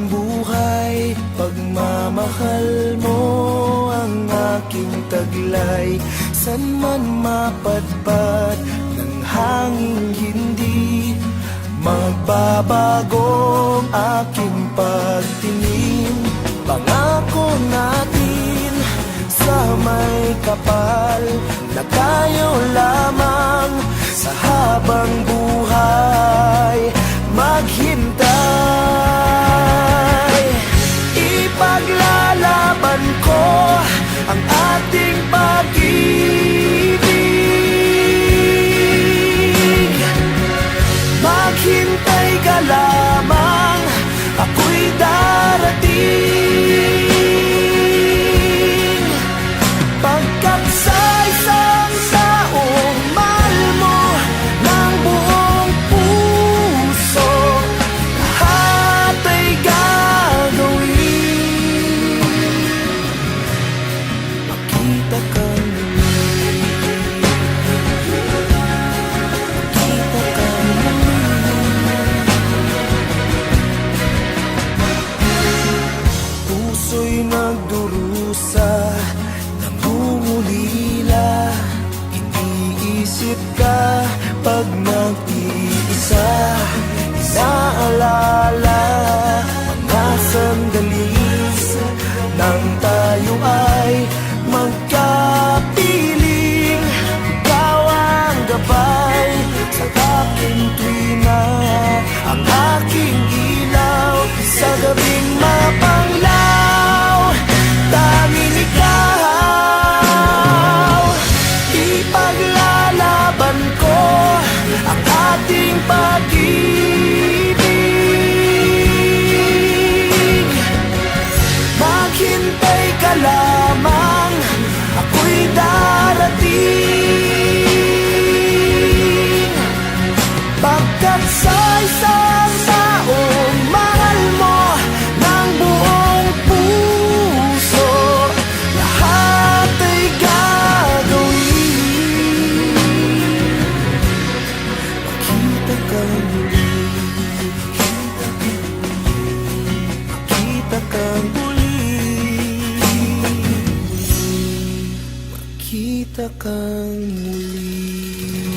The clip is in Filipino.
aking buhay, pagmamahal mo ang aking taglay. San man mapadpad ng hangin, hindi magbabago ang aking pagtingin. Pangako natin sa may kapal na tayo lamang sa habang buhay maghintay. Ipaglalaban ko ang ating pag-ibig. Maghintay ka lamang, ako'y darating. Pagkat sa isang taong mahal mo ng buong puso, lahat ay gagawin. Makita ka muli, makita ka muli. Puso'y nagdurusa, nangungulila, iniisip ka pag nag-iisa. Inaalala mga sandali nang tayo ay magkapiling. Ikaw ang gabay sa aking tuwina, ang aking ilaw sa gabing mapanglaw. Tanging ikaw, ipaglalaban ko ang ating pag-ibig. Maghintay ka lamang, ako'y darating. Pagkat sa isang taong mahal mo ng buong puso, lahat ay gagawin. Makita ka muli, makita ka muli, makita ka muli.